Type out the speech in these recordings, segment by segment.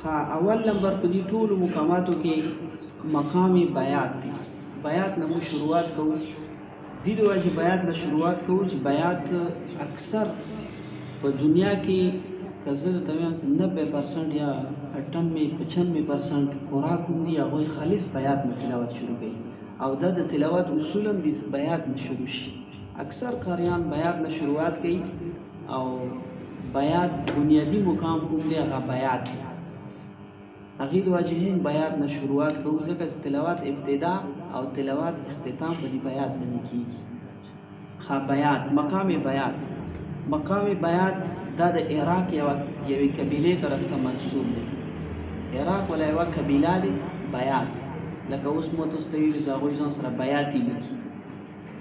اول نمبر په دې ټولو مقاماتو کې مقام بیات دی. بیات نه مو شروعات کوو. دې د وجې بیات نه شروعات کوو چې بیات اکثر په دنیا کې که زه درته ووایم 90% یا 95% خوراک هم دي هغوی خالص بیات نه تلاوت شروع کوي او دا د تلاوت اصول هم د بیات نه شروع شي. اکثر قاریان بیات نه شروعات کوي او بیات بنیادی مقام کوم دی هغه بیات دی. هغې د وجې موږ بیات نه شروعات کوو ځکه چې تلاوت ابتدا او تلاوت اختتام په دې بیات باندې کېږي. بیات مقام بیات بیات دا د عراق یوې قبیلې طرف ته منسوب دی. عراق ولا یوه قبیله دی بیات، لکه اوس مو تاسو ته ویلو چې هغوی ځان سره بیاتي لیکي،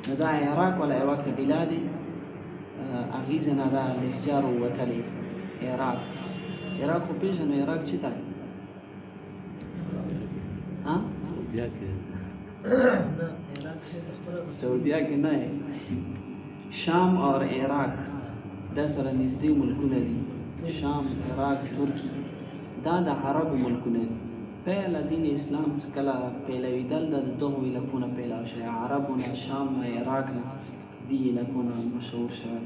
نو دا عراق ولا یوه قبیله دی، هغې ځای نه دا لهجه راووتلې. عراق خو پېژنو، عراق چې ته سعودیه کې نه، شام اور عراق دا سره نږدې ملکونه دي. شام، عراق، ترکی دا د عربو ملکونه دي. پیله دین اسلام کله پیلوېدل دا د دغو علقونه پیلاو شوی، عربو نه، شام نه، عراق نه دي علقونه مشهور شوی.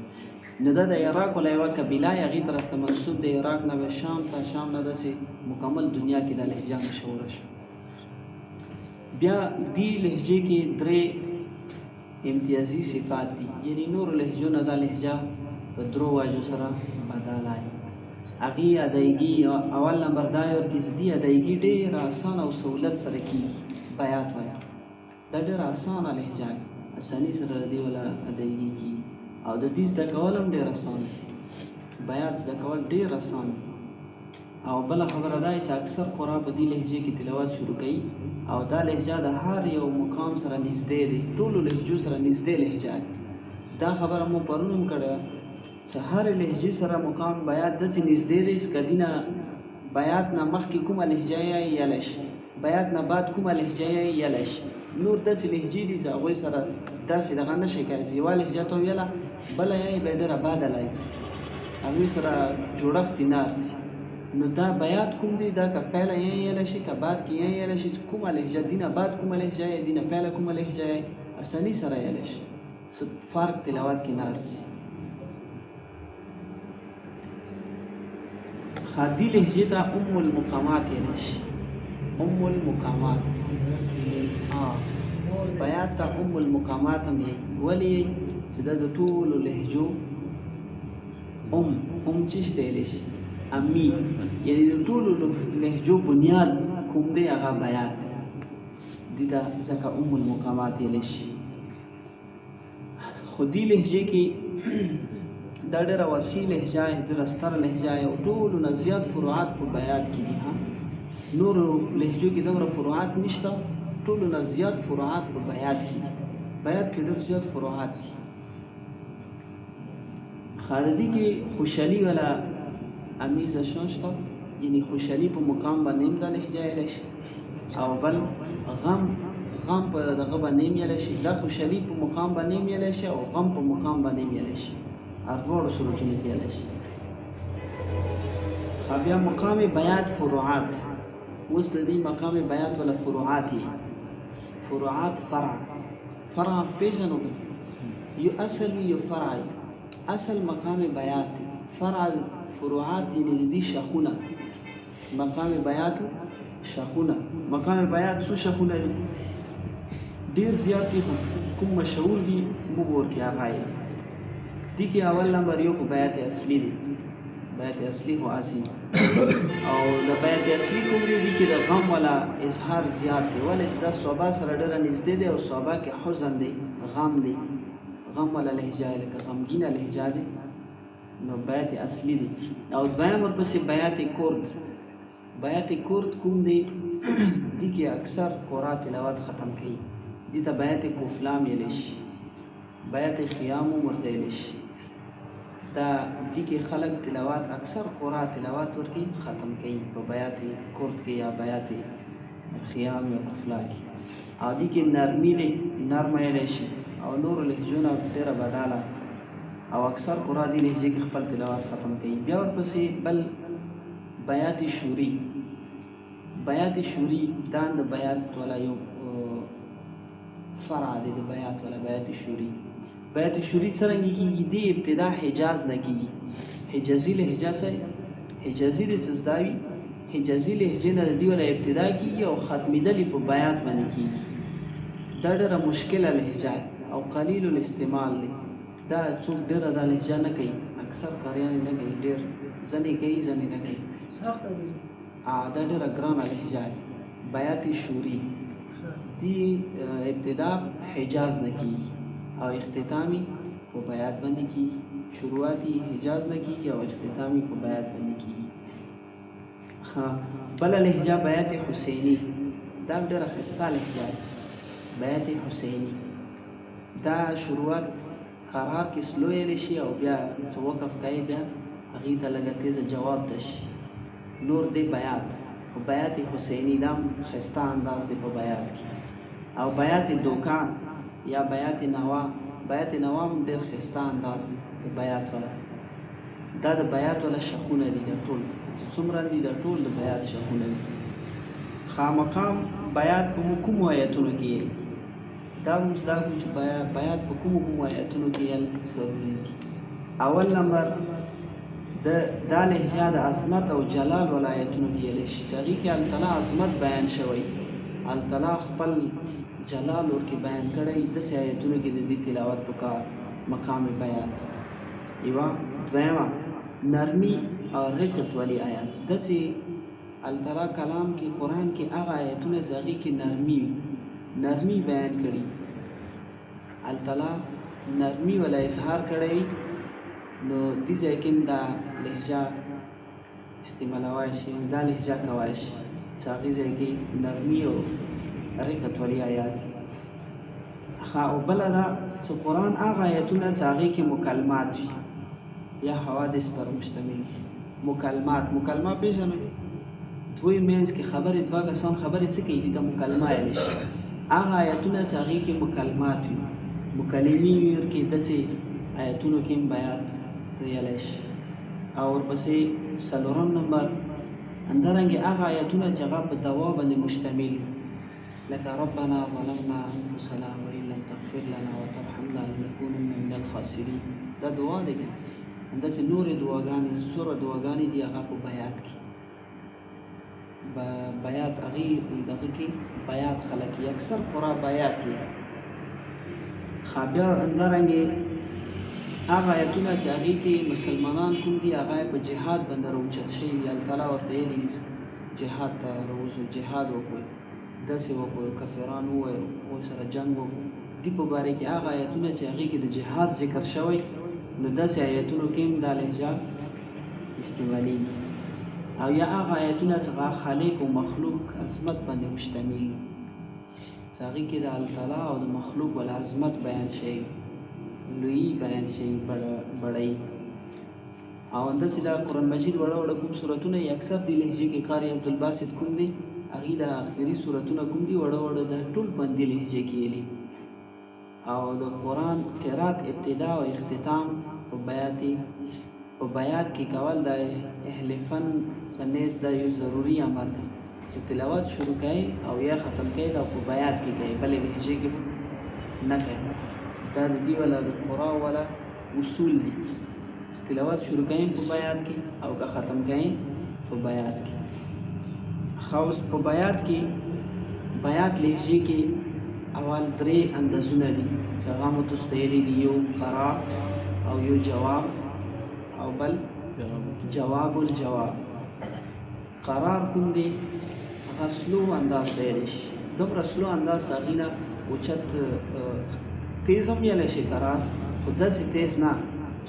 نو دا د عراق ولا یوه قبیله هغې طرف ته منسوب دی. عراق نه به شام ته، شام نه داسې مکمل دنیا کې دا لهجه مشهوره شوه. بیا دې لهجې کې درې امتیازي صفات دي، یعنی نورو لهجو نه دا لهجه په درو واجو سره بدله وي. هغې ادایګي اول نمبر دا ورکړي چې دې ادایګي ډېره اسانه او سهولت سره کېږي. بیات وایي دا ډېره اسانه لهجه ده، اساني سره د دې ولا ادایګي کېږي او د دې زده کول هم ډېر اسان دي. بیات زده کول ډېر اسان دي. او بله خبره دا چې اکثر قرآ په دې لهجې کې تلاوت شروع کوي او دا لهجه د هر یو مقام سره نږدې دی، ټولو لهجو سره نږدې لهجه ده. دا خبره مو پرون هم کړې چې هر لهجې سره مقام بیات داسې نږدې دی چې که دې نه بیات نه مخکې کومه لهجه یې یلی شي، بیات نه بعد کومه لهجه یې یلی شي. نور داسې لهجې دي چې هغوی سره داسې دغه نه شي کولی چې یوه لهجه ته ویله بله یې بیا ډېره باده لګي، هغوی سره جوړښت یې نه ارسي. نو دا بیات کوم دی، دا که پیله یې یلی شي که بعد کې یې یلی شي، چې کومه لهجه دینه بعد کومه لهجه یې دینه پیله کومه لهجه یې اساني سره یلی شي، فرق تلاوت کې نه ارسي. دې لهجې ته ام المقامات یلی شي. ام المقامات بیات ته ام المقامات هم یې ولې یې چې دا د ټولو لهجو چې شته یلی شي، امی، یعنی د ټولو لهجو بنیاد کوم دی هغه بیات دی. دې ته ځکه ام المقامات یلی شي. خو دې لهجې کې دا ډېره وسیع لهجه یې، ډېره ستره لهجه یې او ټولو نه زیات فروعات په بیات کې دي. نورو لهجو کې دومره فروعات نشته، ټولو نه زیات فروعات په بیات کې دي. بیات کې ډېر زیات فروعات دي. خالدي کې خوشحالي ولا امیزه شون شته، یعنی خوشحالي په مقام باندې هم دا لهجه یلی شي او بل غم په دغه باندې هم یلی شي. دا خوشحالي په مقام باندې هم یلی شي او غم په مقام باندې هم یلی شي، هر دواړو صورتونو کې یلی شي. بیا مقام بیات فروعات. اوس د دې مقام بیات ولا فروعات یې فروعات فرع پېژنو، یو اصل وي یو فرع وي. اصل مقام بیات دی، فرع فروعات یعنی د دې شاخونه. مقام بیات شاخونه، مقام بیات څو شاخونه دي؟ ډېر زیات دي، خو کوم مشهور دي موږ ورکې هغه یې. دې کې اول نمبر یو خو بیات اصلي دی. بیات اصلي خو اصلي او د بیات اصلي کوم دی؟ دې کې د غم ولا اظهار زیات دی، ولې چې دا صحبه سره ډېره نږدې دی او صحبه کې حزن دی، غم دی، غم ولا لهجه یې لکه غمګینه لهجه دی، نو بیات اصلي دی. او دویم ورپسې بیات کرد. بیات کرد کوم دی؟ دې کې اکثر قرآ تلاوت ختم کوي. دې ته بیات کوفلام یلی شي، بیات خیام هم ورته یلی شي. دا دې کې خلک تلاوت اکثر قرآ تلاوت ورکوي ختم کوي په بیات کرد کې یا بیات خیام یا کوفلا کې. او دې کې نرمي دی، نرمه یلی شي او نورو لهجو نه ډېره بداله او اکثر قرآ دې لهجې کې خپل تلاوت ختم کوي. بیا ورپسې بل بیات شوري. بیات شوری دا د بیات ولا یو فرع دی د بیات ولا بیات شوری. بیات شوری څرنګه کیږي؟ دی ابتدا حجاز نه کیږي. حجازي لهجه څه حجازي د څه حجازي لهجې نه د دې ولا ابتدا کیږي او ختمېدلې په بیات باندې کیږي. دا ډېره مشکله لهجه او قلیل الاستعمال دی. دا څوک ډېره دا لهجه نه کوي، اکثر قاریان نه کوي، ډېر ځنې کوي ځنې نه کوي. دا ډېره ګرانه لهجه ده. بیات شوری دی ابتدا حجاز نه کیږي او اختتامی په بیات باندې کیږي. شروعاتی حجاز نه کیږي او اختتامی په بیات باندې کیږي. بله لهجه بیات حسینی، دا ډېره ښایسته لهجه ده. بیات حسینی دا شروعات قرار کې سلو ویلی شي او بیا څه وقف کوي، بیا هغې ته لږه تیزه جواب ته شي، نور دی بیات. او بیات حسینی دا هم ښایسته انداز دی په بیات کې. او بیات دوکان یا بیات نوا، بیات نوا هم ډېر ښایسته انداز دی د بیات والا. دا د بیات والا شخونه دي، دا ټول څومره دي دا ټول د بیات شخونه دي. خامقام بیات په کومو آیتونو کې دا هم زده کړو چې بیات په کومو آیتونو کې ویل ضروري دي. اول نمبر دا لهجه د عظمت او جلال والا آیتونو کې ویلی شي چې هغې کې الله عظمت بیان شوی، الله خپل جلال ورکې بیان کړی. داسې آیتونو کې د دې تلاوت پکار مقام بیات. یوه دویمه نرمی او رقت والی آیات. داسې الله کلام کې قرآن کې هغه آیتونه چې هغې کې نرمی بیان کړي، الله نرمی والا اظهار کړی، نو دې ځای کې هم دا لهجه استعمالوای شي، دا لهجه کوای شي چې هغې ځای کې نرمي او رقت والی آیات. او بله دا چې قرآن هغه آیتونه چې هغې کې مکالمات وي یا حوادث پر مشتمل. مکالمات پېژنئ؟ دوی منځ کې خبرې، دوه کسان خبرې څه کوي؟ دې ته مکالمه ویلی شي. هغه آیتونه چې هغې کې مکالمات وي، مکالمې وي، ورکې داسې آیتونو کې هم بیات ویلی شي. او ورپسې څلورم نمبر همدارنګې هغه آیتونه چې هغه په دعا باندې مشتمل وي، لکه ربنا ظلمنا انفسنا وان لم تغفر لنا وترحمنا لنكونن من الخاسرین. دا دعا دی. همداسې نورې دعاګانې، څومره دعاګانې دي هغه په بیات کې. بیات هغې دغه کې بیات خلک یې اکثر پوره بیات یې. بیا همدارنګې هغه آیتونه چې هغې کې مسلمانان کوم دي هغه یې په جهاد باندې راوچت شوي وي. الله تعالی ورته ویلي جهاد ته راوځو، جهاد وکړئ، داسې وکړو، کافران ووایو، ورسره جنګ وکړو. دې په باره کې هغه آیتونه چې هغې کې د جهاد ذکر شوی، نو داسې آیتونو کې هم دا لهجه استعمالېږي. او یا هغه آیتونه چې هغه خالق او مخلوق عظمت باندې مشتمل وي، چې هغې کې د الله تعالی او د مخلوق والا عظمت بیان شوی، لوی بیان شوي، بړی. او همداسې دا قرآن مجید وړه کوم صورتونه یې اکثر دې لهجې کې قاري عبدالباسط کوم دی، هغې د آخري صورتونه کوم دي وړه دا ټول په دې لهجې کې ویلي. او د قرآن قرات ابتدا او اختتام په بیات کې کول د اهل فن په نیز دا یو ضروري امر دی چې تلاوت شروع کوي او یا ختم کوي دا په بیات کې کوي، بلې لهجې کې نه کوي. دا د دې والا د قرآن والا اصول دي چې تلاوت شروع کوي په بیات کې او که ختم کوي په بیات کې. خاص په بیات کې بیات لهجې کې اول درې اندازونه دي چې هغه مو تاسو ته ویلي دي، یو قرار او یو جواب او بل جواب الجواب. قرار کوم دی؟ هغه سلو انداز ته ویلی شي. دومره سلو انداز هغې نه اوچت تیز هم ویلی شي قرار، خو داسې تیز نه،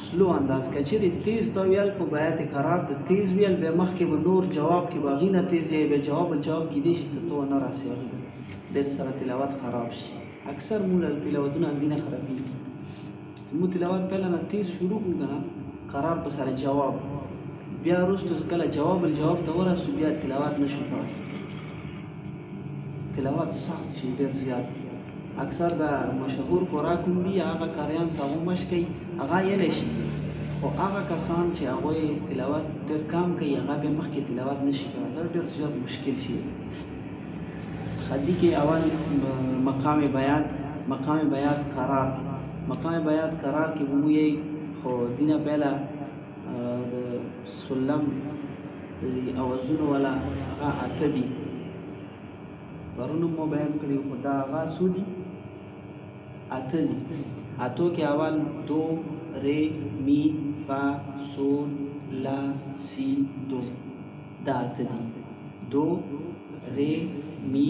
سلو انداز. که چیرې تیز ته ویل په بیات قرار د تیز ویل، بیا مخکې به نور جواب کې به هغې نه تیز یې، بیا جواب الجواب کیدای شي څه ته ونه راسي، هغې ډېر سره تلاوت خراب شي. اکثر مو تلاوتونه همدې نه خرابېږي. زموږ تلاوت پهله نه تیز شروع کړو که نه، قرار په سره جواب، بیا وروسته کله جواب الجواب ته ورسو بیا تلاوت نه شو کولی، تلاوت سخت شي ډېر زیات. اکثر د مشهور قرآ کوم دي هغه قاریان چې هغه مشق کوي هغه ویلی شي، خو هغه کسان چې هغوی تلاوت ډېر کم کوي هغه بیا مخکې تلاوت نشي کولی، دا ډېر زیات مشکل شي. خدي کې اول مقام بیات قرار کې به مو یې خو دینه پهله د سلم د اوازونو والا هغه اته دي، پرون مو بیان کړي، خو دا هغه څو دي؟ اته دي. اتو کې اول دو رے می فا سول لا سی دو، دا اته دي. دو رے می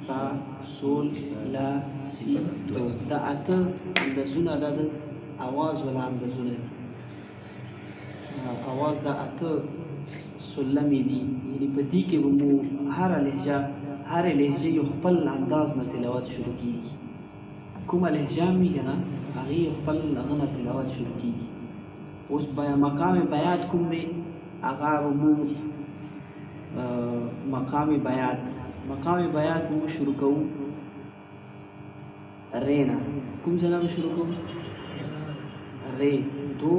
فا سول لا سی دو، دا اته اندازونه دا د اواز ولا اندازونه دي. اواز دا اته سلمې دي، یعنې په دې کې به مو هره لهجه یو خپل انداز نه تلاوت شروع کېږي. کومه لهجه وي که نه هغې خپل هغه نه تلاوت شروع کېږي. اوس مقام بیات کوم دی؟ هغه به مو مقام بیات مو شروع کوو رې نه. کوم ځای نه به شروع کوو؟ رې، دو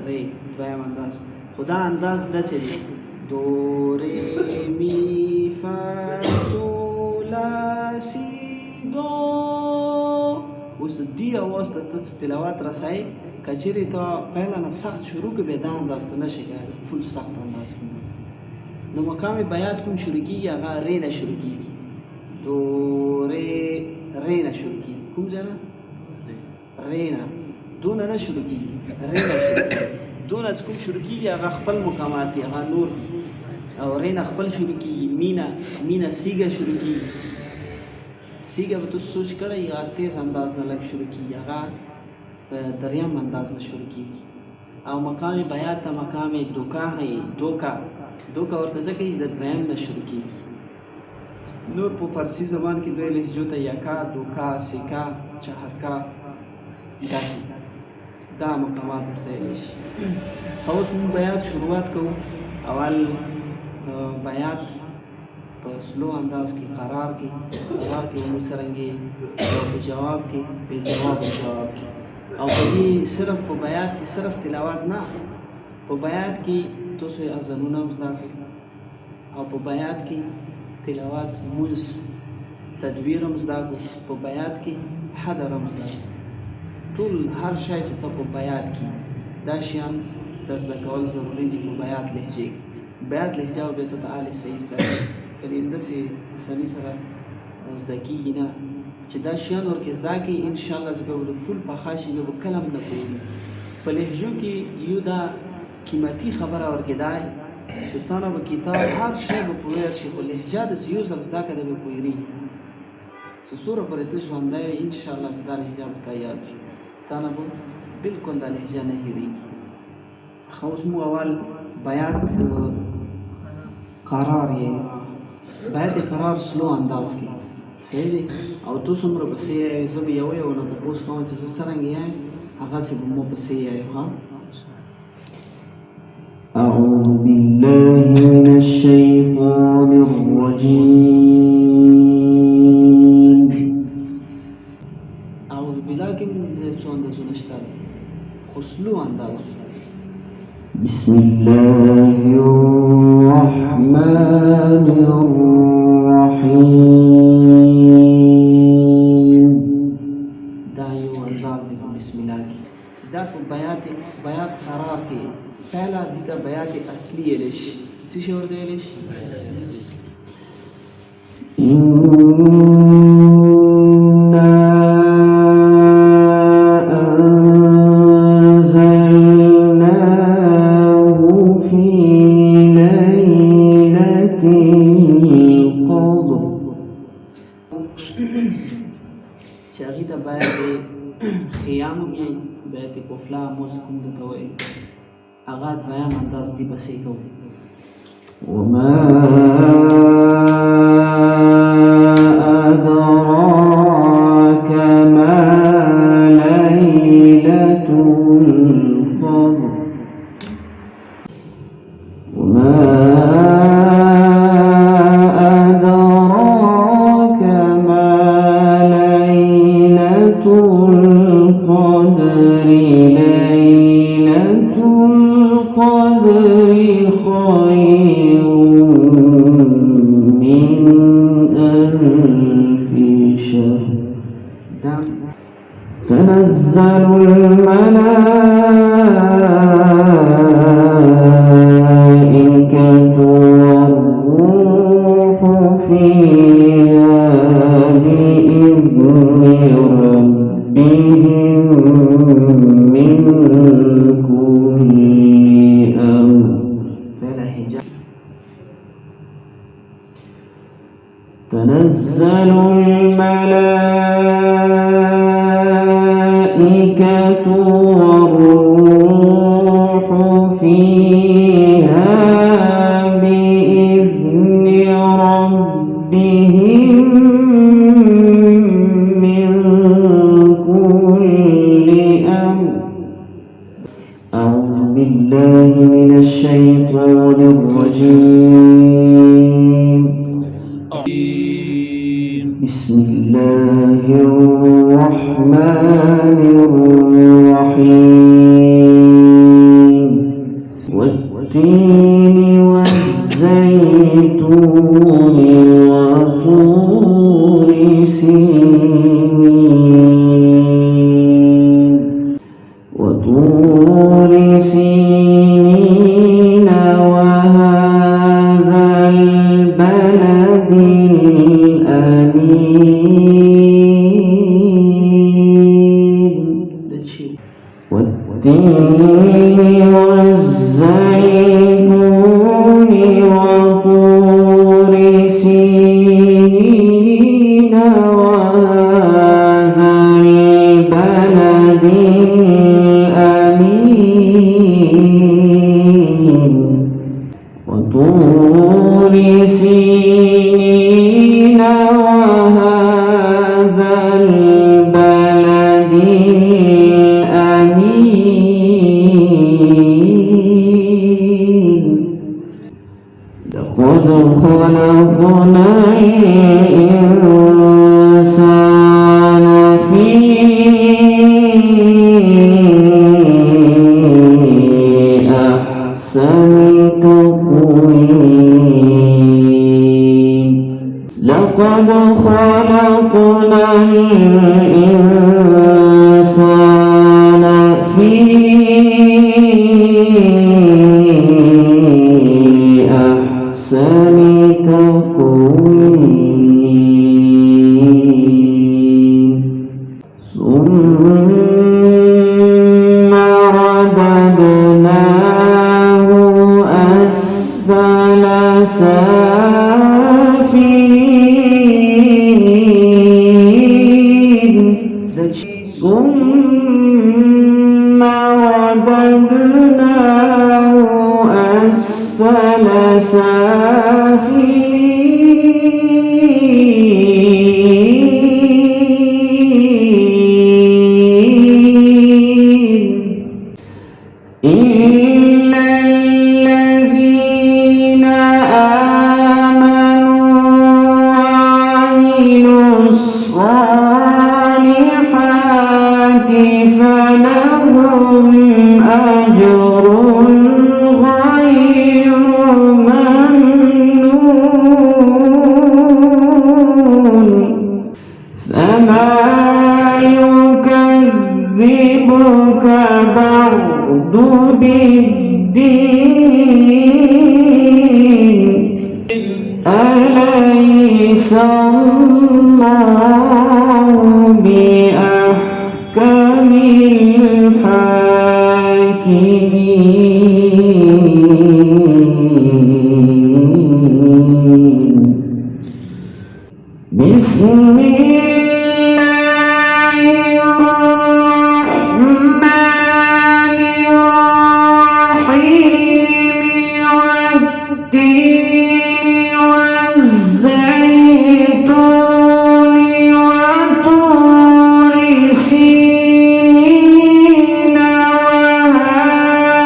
رې، دویم انداز. خو دا انداز داسې دی: دو رې می فا سول لا سی دو. اوس دې اواز ته ته تلاوت رسایي، که چېرې ته پهله نه سخت شروع کړې بیا دا انداز ته نشي کولی، فل سخت انداز کوي. نو مقام بیات کوم شروع کېږي؟ هغه رې نه شروع کېږي. دو رې نه شروع کېږي. کوم ځای نه؟ رې نه. دو نه شروع کېږي، رې نه شروع کېږي. دو نه کوم شروع کېږي هغه خپل مقامات دي، هغه نور. او رې نه خپل شروع کېږي. مینه سیګه شروع کېږي. سیګه به تو سوچ کړی هغه تیز انداز نه لږ شروع کېږي، هغه په دریم انداز نه شروع کېږي. او مقام بیات ته مقام دوکا ورته ځکه د دویم نه شروع کېږي. نور په فارسي زبان کې دوی لهجو ته یکا، دوکا، سیکا، چهارکا، داسې دا مقامات ورته ویلی شي. اوس موږ بیات شروعات کوو. اول بیات په سلو انداز کې قرار کې مو څرنګې په جواب کې جواب کې. او په دې صرف په بیات کې صرف تلاوت نه، په بیات کې تاسو اذانونه هم زده کړئ، او په بیات کې تلاوت مونځ تدبیر هم زده کړو، په بیات کې حدر هم زده کړو. ټول هر شی چې ته په بیات کې دا شیان د زده کول ضروري دي. په بیات لهجې کې بیات لهجه او بیا ته تعالی صحیح زده کړئ، که داسې اساني سره زده کېږي نه چې دا شیان ورکې زده کړي، انشاءالله زه به فل پخه شي، بیا به کله هم نه پوهېږي. په لهجو کې یو دا قیمتي خبره ورکې دا چې تا نه به کتاب هر شی به پوهېږي شي، خو لهجه داسې یو ځل زده کړه به پوهېږي. څه څومره پورې ته ژوندی وې انشاءالله چې دا لهجه به تا یاد شي، تا نه به بلکل دا لهجه نه هېرېږي. ښه اوس مو اول بیات قرار سلو انداز کې صحیح دی. او تاسو هم راپسې یایئ، زه به یو نه تپوس کوم چې زه څرنګه یایم هغسې به مو پسې یایئ. أعوذ بالله من الشيطان الرجيم. أعوذ بالله کې څو اندازونه شته، خو سلو انداز. بسم الله الرحمن الرحيم. دا یو انداز دی په بسم الله کې. دا په بیات قرار کې پهلا دي ته بیات اصلي ویلی شي. څه شی ورته ویلی شي؟ چې هغې ته باید خیام هم یایي، بیت کفلا موسیق هم درته وایي، هغه دویم انداز دی بسې کوو. وما أدراك ما ليلة القدر. وما أدراك ما ليلة القدر. ليلة تنزل الملائكة والروح فيها بإذن ربهم من كل أمر. أعوذ بالله من الشيطان الرجيم. بسم الله الرحمن الرحيم. والتين والزيتون وطور سينين وهذا البلد الأمين. والتين والزيتون وطور سينين وهذا البلد الأمين. وطور سينين وهذا البلد الأمين. لقد خلقنا الإنسان في أحسن تقويم. لقد خلقنا الإنسان في أحسن تقويم. ثم رددناه أسفل سافلين. ثم رددناه أسفل سافلين. إلا الذين آمنوا وعملوا الصالحات فلهم أجر غير ممنون. فما يكذبك بعد بالدين. أليس الله بأحكم الحاكمين. بسم الله الرحمن الرحيم. والتين والزيتون وطور سينين وهذا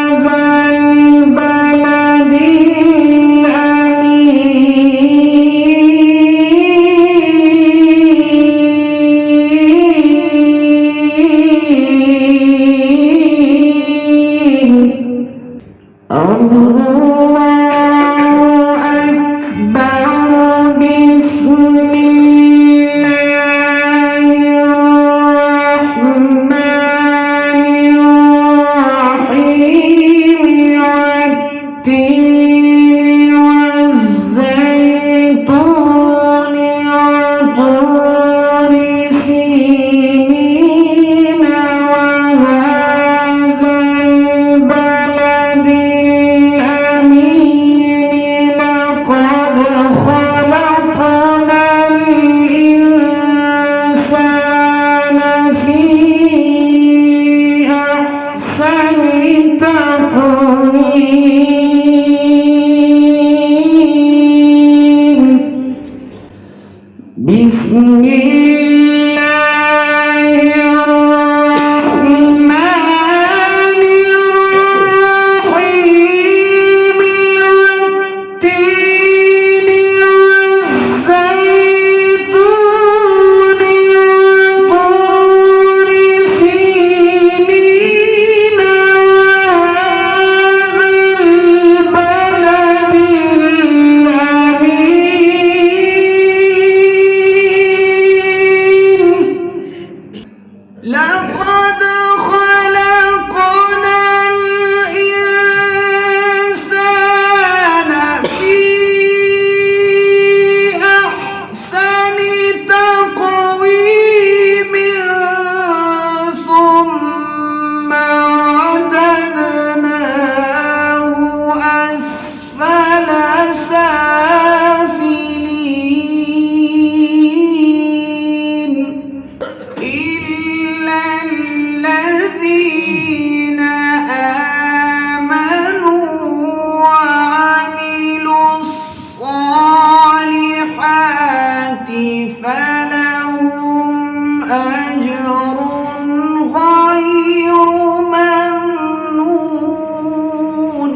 بسم الله الرحمن الرحيم والتين والزيتون وطور سينين وهذا البلد الأمين لقد خلقنا الإنسان في أحسن تقويم ثم رددناه أسفل سافلين إلا الذين آمنوا وعملوا الصالحات فلهم أجر غير ممنون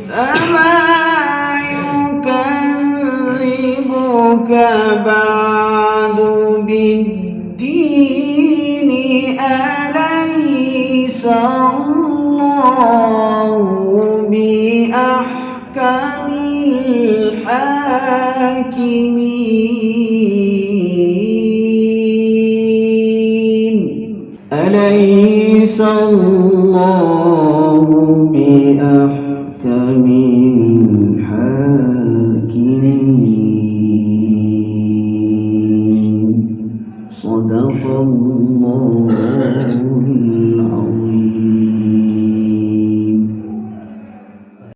فما يكذبك بعد بالدين أليس الله بأحكم الحاكمين أليس الله بأحكم